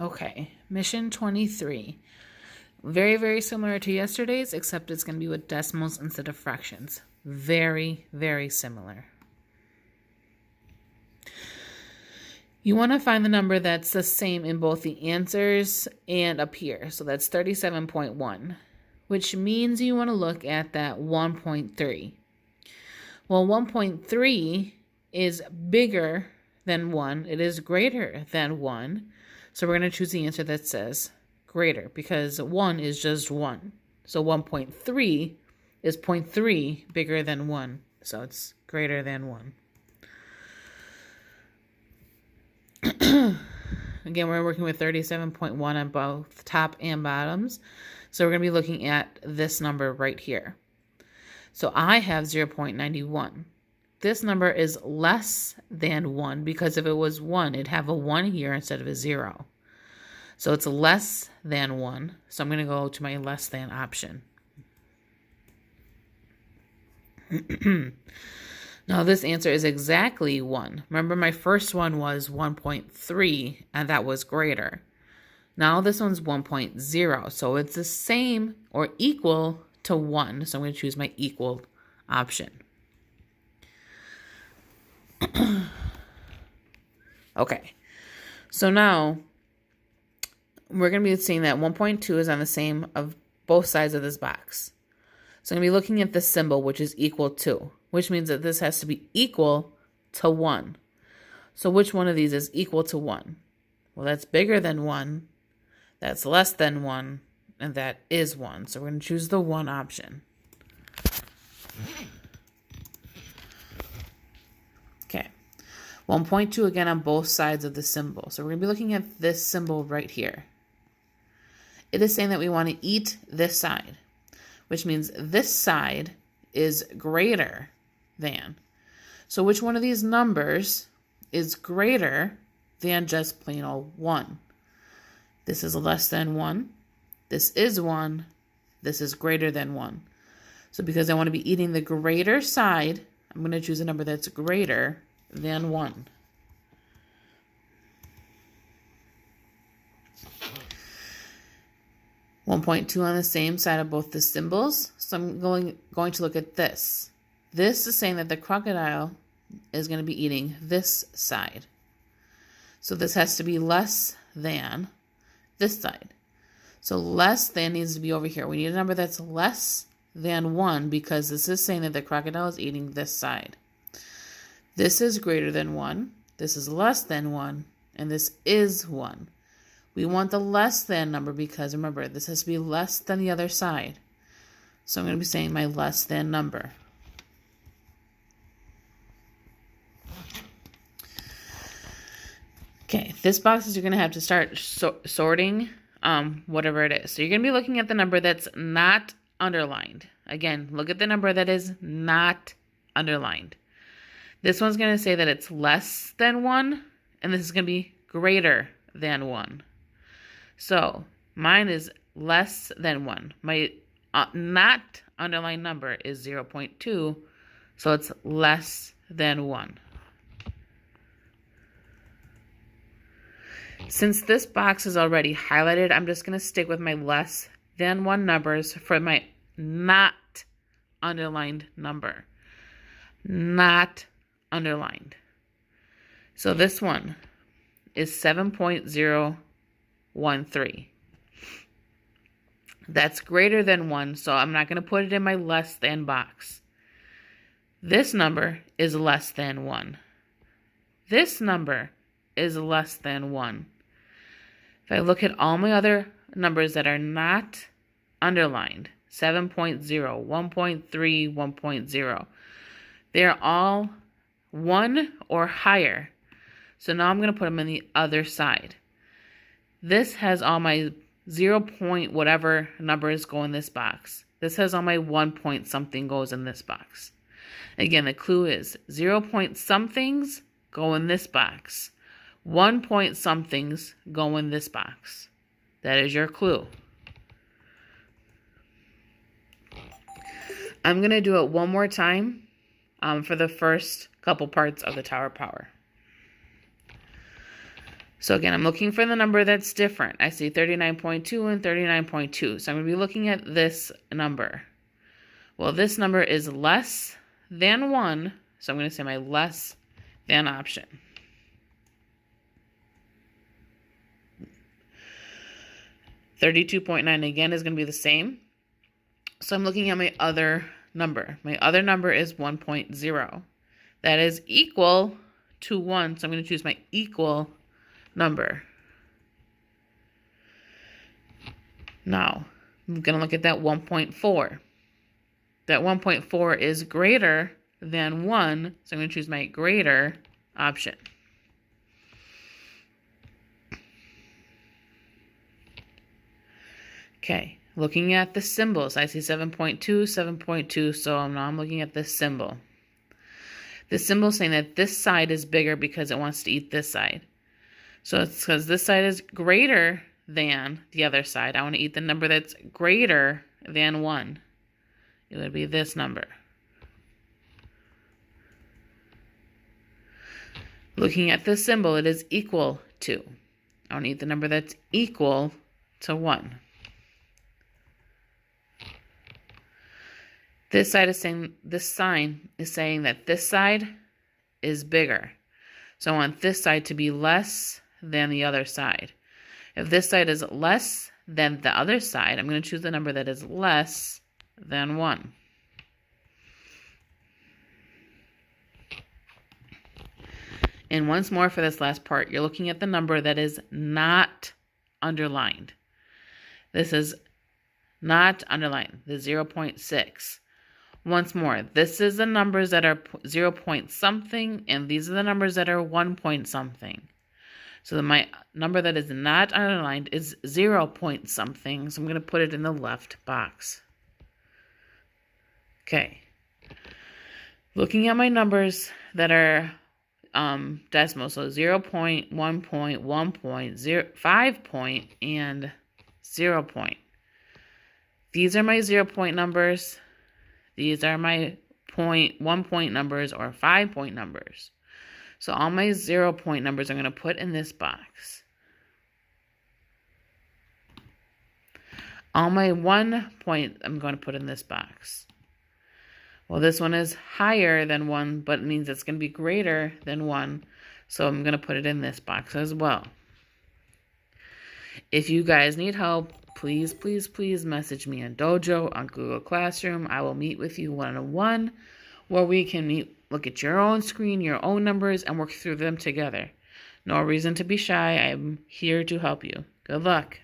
Okay, mission 23. Very, very similar to yesterday's, except it's going to be with decimals instead of fractions. Very, very similar. You want to find the number that's the same in both the answers and up here. So that's 37.1, which means you want to look at that 1.3. Well, 1.3 is bigger than 1. It is greater than 1. So we're going to choose the answer that says greater, because 1 is just 1. So 1.3 is 0.3 bigger than 1. So it's greater than 1. Again, we're working with 37.1 on both top and bottoms. So we're going to be looking at this number right here. So I have 0.91. This number is less than 1 because if it was 1, it'd have a 1 here instead of a 0. So it's less than 1. So I'm going to go to my less than option. Now this answer is exactly 1. Remember my first one was 1.3 and that was greater. Now this one's 1.0. So it's the same or equal to 1. So I'm going to choose my equal option. Okay. So now we're going to be seeing that 1.2 is on the same of both sides of this box. So I'm going to be looking at the symbol, which is equal to, which means that this has to be equal to 1. So which one of these is equal to 1? Well, that's bigger than 1, that's less than 1, and that is 1. So we're going to choose the 1 option. Okay. 1.2 again on both sides of the symbol. So we're going to be looking at this symbol right here. It is saying that we want to eat this side, which means this side is greater than. So which one of these numbers is greater than just plain old 1? This is less than 1. This is 1. This is greater than 1. So because I want to be eating the greater side, I'm going to choose a number that's greater than 1. (1.2) on the same side of both the symbols. So I'm going to look at this. This is saying that the crocodile is going to be eating this side. So this has to be less than this side. So less than needs to be over here. We need a number that's less than 1 because this is saying that the crocodile is eating this side. This is greater than 1. This is less than 1. And this is 1. We want the less than number because, remember, this has to be less than the other side. So I'm going to be saying my less than number. Okay, this box is you're going to have to start sorting whatever it is. So you're going to be looking at the number that's not underlined. Again, look at the number that is not underlined. This one's going to say that it's less than 1, and this is going to be greater than 1. So mine is less than 1. My not underlined number is 0.2, so it's less than 1. Since this box is already highlighted, I'm just going to stick with my less than 1 numbers for my not underlined number. Not underlined. So this one is 7.013. That's greater than 1, so I'm not going to put it in my less than box. This number is less than 1. This number is less than 1. If I look at all my other numbers that are not underlined, 7.0, 1.3, 1.0, they're all 1 or higher. So now I'm going to put them in the other side. This has all my 0 point whatever numbers go in this box. This has all my 1 point something goes in this box. Again, the clue is 0 point somethings go in this box. 1 point somethings go in this box. That is your clue. I'm going to do it one more time for the first couple parts of the Tower of Power. So again, I'm looking for the number that's different. I see 39.2 and 39.2. So I'm going to be looking at this number. Well, this number is less than 1. So I'm going to say my less than option. $32.9 again is going to be the same. So I'm looking at my other number. My other number is 1.0. That is equal to 1. So I'm going to choose my equal number. Now, I'm going to look at that 1.4. That 1.4 is greater than 1, so I'm going to choose my greater option. Okay, looking at the symbols, I see 7.2, 7.2, so now I'm looking at this symbol. This symbol is saying that this side is bigger because it wants to eat this side. So it's because this side is greater than the other side. I want to eat the number that's greater than 1. It would be this number. Looking at this symbol, it is equal to. I want to eat the number that's equal to 1. This side is saying, this sign is saying that this side is bigger. So I want this side to be less than the other side. If this side is less than the other side, I'm going to choose the number that is less than 1. And once more for this last part, you're looking at the number that is not underlined. This is not underlined, the 0.6. Once more, this is the numbers that are 0 point something, and these are the numbers that are 1 point something. So my number that is not underlined is 0 point something, so I'm going to put it in the left box. Okay. Looking at my numbers that are decimal, so 0 point, 1 point, 1 point, 5 point, and 0 point. These are my 0 point numbers. These are my 1 point numbers or 5 point numbers. So all my 0 point numbers I'm going to put in this box. All my 1 point I'm going to put in this box. Well, this one is higher than 1, but it means it's going to be greater than 1. So I'm going to put it in this box as well. If you guys need help, please, please, please message me on Dojo, on Google Classroom. I will meet with you one-on-one where we can look at your own screen, your own numbers, and work through them together. No reason to be shy. I'm here to help you. Good luck.